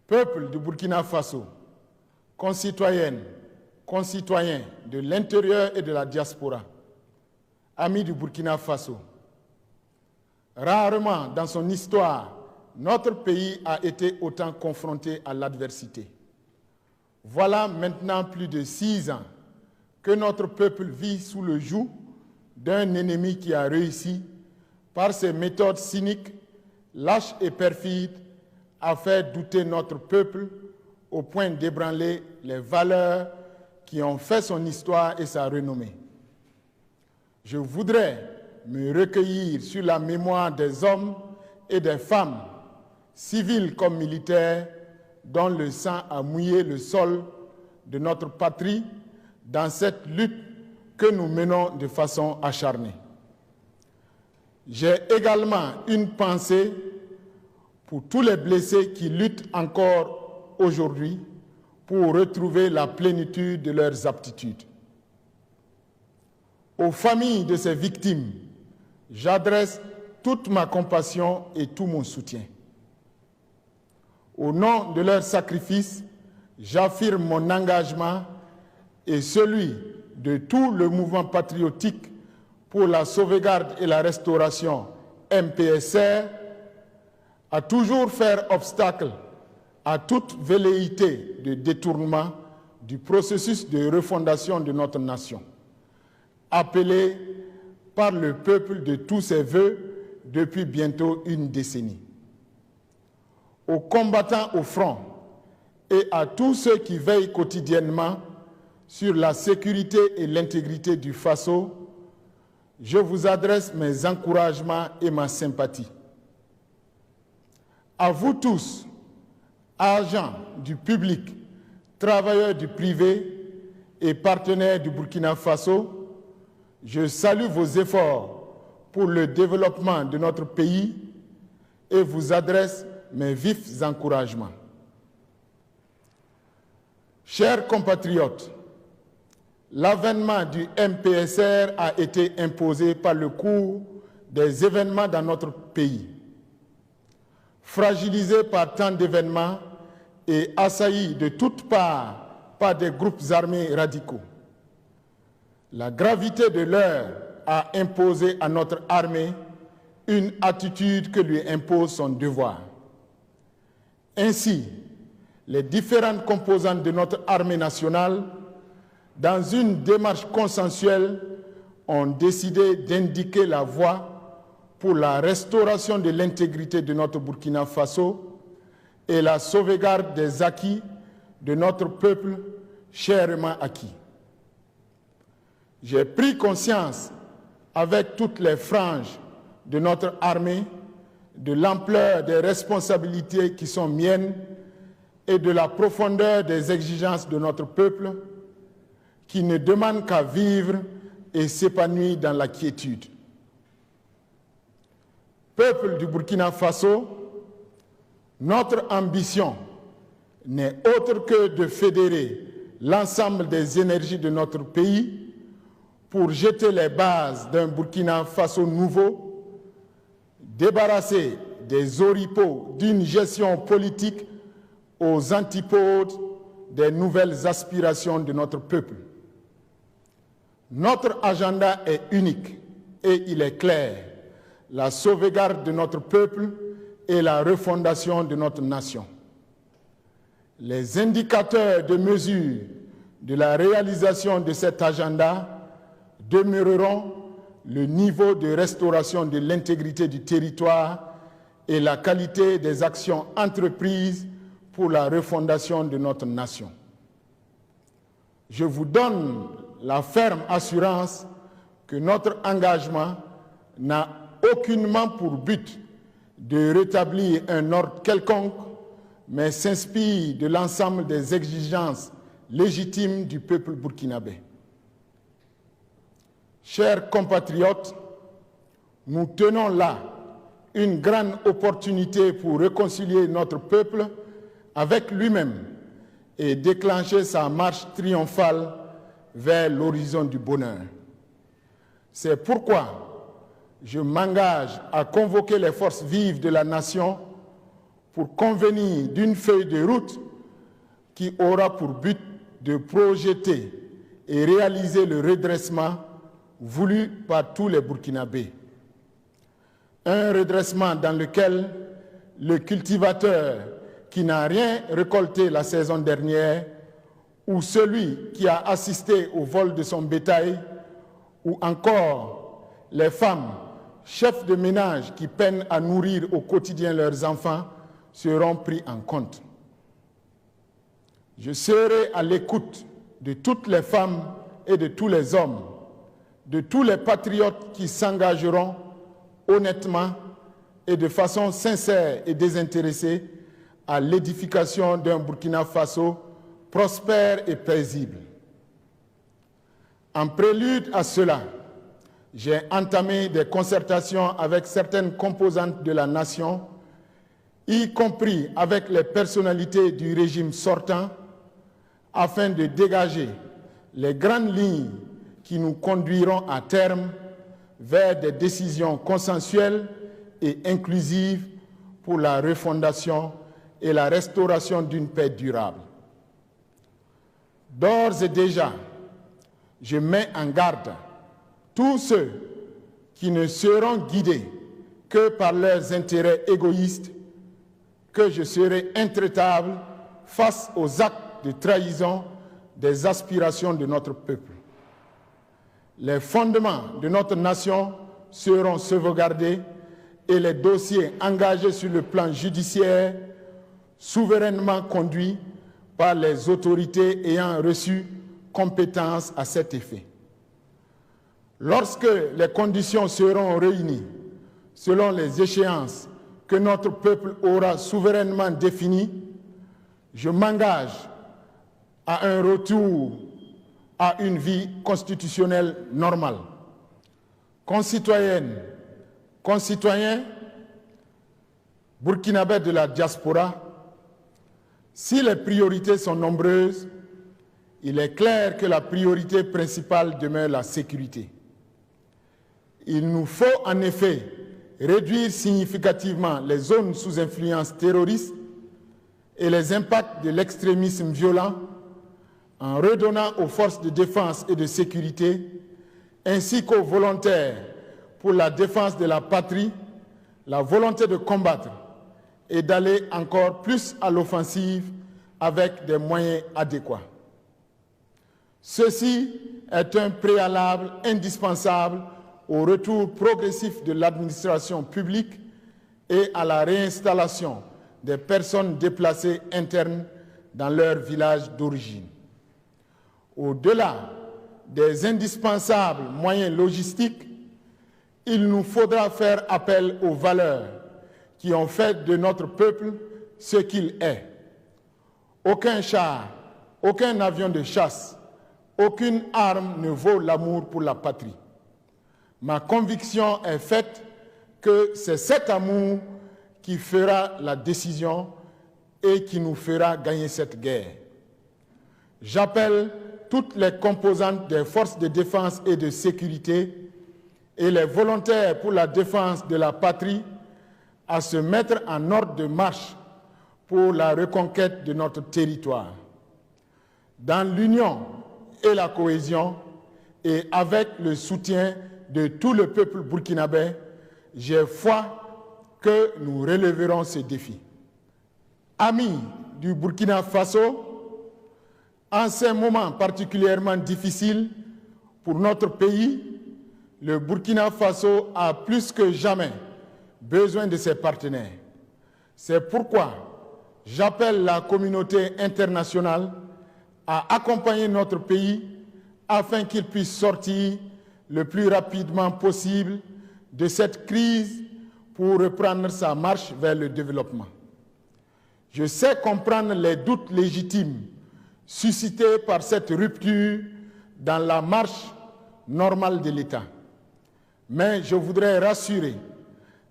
Peuple du Burkina Faso, concitoyennes, concitoyens de l'intérieur et de la diaspora, amis du Burkina Faso, rarement dans son histoire, notre pays a été autant confronté à l'adversité. Voilà maintenant plus de 6 ans que notre peuple vit sous le joug d'un ennemi qui a réussi, par ses méthodes cyniques, lâches et perfides, à faire douter notre peuple au point d'ébranler les valeurs qui ont fait son histoire et sa renommée. Je voudrais me recueillir sur la mémoire des hommes et des femmes, civils comme militaires, dont le sang a mouillé le sol de notre patrie dans cette lutte que nous menons de façon acharnée. J'ai également une pensée pour tous les blessés qui luttent encore aujourd'hui pour retrouver la plénitude de leurs aptitudes. Aux familles de ces victimes, j'adresse toute ma compassion et tout mon soutien. Au nom de leur sacrifice, j'affirme mon engagement et celui de tout le mouvement patriotique pour la sauvegarde et la restauration MPSR à toujours faire obstacle à toute velléité de détournement du processus de refondation de notre nation, appelé par le peuple de tous ses vœux depuis bientôt une décennie. Aux combattants au front et à tous ceux qui veillent quotidiennement sur la sécurité et l'intégrité du Faso, je vous adresse mes encouragements et ma sympathie. À vous tous, agents du public, travailleurs du privé et partenaires du Burkina Faso, je salue vos efforts pour le développement de notre pays et vous adresse mes vifs encouragements. Chers compatriotes, l'avènement du MPSR a été imposé par le cours des événements dans notre pays. Fragilisé par tant d'événements et assailli de toutes parts par des groupes armés radicaux. La gravité de l'heure a imposé à notre armée une attitude que lui impose son devoir. Ainsi, les différentes composantes de notre armée nationale, dans une démarche consensuelle, ont décidé d'indiquer la voie pour la restauration de l'intégrité de notre Burkina Faso et la sauvegarde des acquis de notre peuple chèrement acquis. J'ai pris conscience, avec toutes les franges de notre armée, de l'ampleur des responsabilités qui sont miennes et de la profondeur des exigences de notre peuple, qui ne demande qu'à vivre et s'épanouir dans la quiétude. Peuple du Burkina Faso, notre ambition n'est autre que de fédérer l'ensemble des énergies de notre pays pour jeter les bases d'un Burkina Faso nouveau, débarrassé des oripeaux d'une gestion politique aux antipodes des nouvelles aspirations de notre peuple. Notre agenda est unique et il est clair: la sauvegarde de notre peuple et la refondation de notre nation. Les indicateurs de mesure de la réalisation de cet agenda demeureront le niveau de restauration de l'intégrité du territoire et la qualité des actions entreprises pour la refondation de notre nation. Je vous donne la ferme assurance que notre engagement n'a aucunement pour but de rétablir un ordre quelconque, mais s'inspire de l'ensemble des exigences légitimes du peuple burkinabé. Chers compatriotes, nous tenons là une grande opportunité pour réconcilier notre peuple avec lui-même et déclencher sa marche triomphale vers l'horizon du bonheur. C'est pourquoi je m'engage à convoquer les forces vives de la nation pour convenir d'une feuille de route qui aura pour but de projeter et réaliser le redressement voulu par tous les Burkinabés. Un redressement dans lequel le cultivateur qui n'a rien récolté la saison dernière, ou celui qui a assisté au vol de son bétail, ou encore les femmes, chefs de ménage qui peinent à nourrir au quotidien leurs enfants, seront pris en compte. Je serai à l'écoute de toutes les femmes et de tous les hommes, de tous les patriotes qui s'engageront honnêtement et de façon sincère et désintéressée à l'édification d'un Burkina Faso prospère et paisible. En prélude à cela, j'ai entamé des concertations avec certaines composantes de la nation, y compris avec les personnalités du régime sortant, afin de dégager les grandes lignes qui nous conduiront à terme vers des décisions consensuelles et inclusives pour la refondation et la restauration d'une paix durable. D'ores et déjà, je mets en garde tous ceux qui ne seront guidés que par leurs intérêts égoïstes, que je serai intraitable face aux actes de trahison des aspirations de notre peuple. Les fondements de notre nation seront sauvegardés et les dossiers engagés sur le plan judiciaire souverainement conduits par les autorités ayant reçu compétence à cet effet. Lorsque les conditions seront réunies selon les échéances que notre peuple aura souverainement définies, je m'engage à un retour à une vie constitutionnelle normale. Concitoyennes, concitoyens, burkinabés de la diaspora, si les priorités sont nombreuses, il est clair que la priorité principale demeure la sécurité. Il nous faut en effet réduire significativement les zones sous influence terroriste et les impacts de l'extrémisme violent en redonnant aux forces de défense et de sécurité, ainsi qu'aux volontaires pour la défense de la patrie, la volonté de combattre et d'aller encore plus à l'offensive avec des moyens adéquats. Ceci est un préalable indispensable au retour progressif de l'administration publique et à la réinstallation des personnes déplacées internes dans leur village d'origine. Au-delà des indispensables moyens logistiques, il nous faudra faire appel aux valeurs qui ont fait de notre peuple ce qu'il est. Aucun char, aucun avion de chasse, aucune arme ne vaut l'amour pour la patrie. Ma conviction est faite que c'est cet amour qui fera la décision et qui nous fera gagner cette guerre. J'appelle toutes les composantes des forces de défense et de sécurité et les volontaires pour la défense de la patrie à se mettre en ordre de marche pour la reconquête de notre territoire. Dans l'union et la cohésion et avec le soutien de tout le peuple burkinabé, j'ai foi que nous relèverons ces défis. Amis du Burkina Faso, en ces moments particulièrement difficiles pour notre pays, le Burkina Faso a plus que jamais besoin de ses partenaires. C'est pourquoi j'appelle la communauté internationale à accompagner notre pays afin qu'il puisse sortir le plus rapidement possible de cette crise pour reprendre sa marche vers le développement. Je sais comprendre les doutes légitimes suscités par cette rupture dans la marche normale de l'État. Mais je voudrais rassurer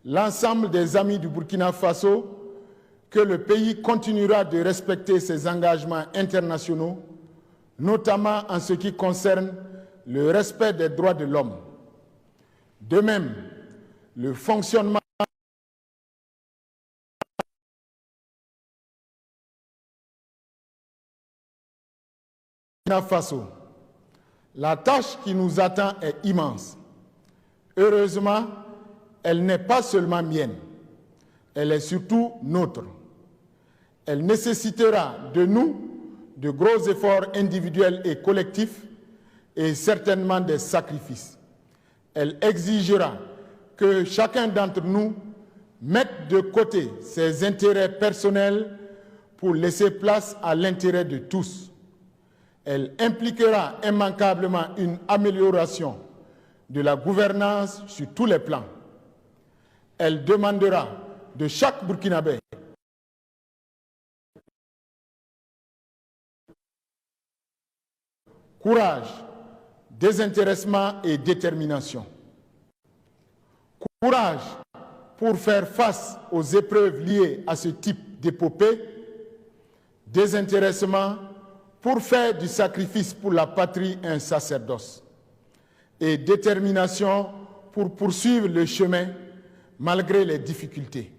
l'ensemble des amis du Burkina Faso que le pays continuera de respecter ses engagements internationaux, notamment en ce qui concerne le respect des droits de l'homme. De même, le fonctionnement Faso, la tâche qui nous attend est immense. Heureusement, elle n'est pas seulement mienne, elle est surtout nôtre. Elle nécessitera de nous de gros efforts individuels et collectifs et certainement des sacrifices. Elle exigera que chacun d'entre nous mette de côté ses intérêts personnels pour laisser place à l'intérêt de tous. Elle impliquera immanquablement une amélioration de la gouvernance sur tous les plans. Elle demandera de chaque Burkinabé courage, désintéressement et détermination. Courage pour faire face aux épreuves liées à ce type d'épopée, désintéressement pour faire du sacrifice pour la patrie un sacerdoce, et détermination pour poursuivre le chemin malgré les difficultés.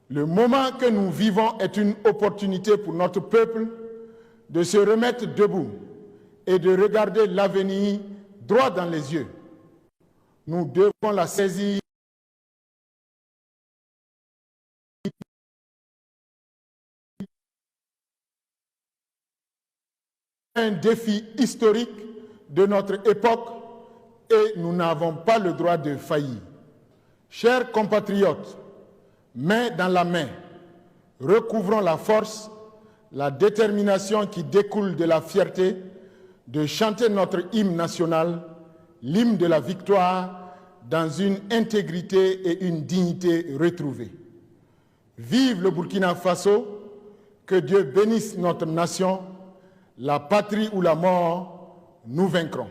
Le moment que nous vivons est une opportunité pour notre peuple de se remettre debout et de regarder l'avenir droit dans les yeux. Nous devons la saisir un défi historique de notre époque et nous n'avons pas le droit de faillir. Chers compatriotes, main dans la main, recouvrons la force, la détermination qui découle de la fierté de chanter notre hymne national, l'hymne de la victoire, dans une intégrité et une dignité retrouvées. Vive le Burkina Faso, que Dieu bénisse notre nation, la patrie ou la mort, nous vaincrons.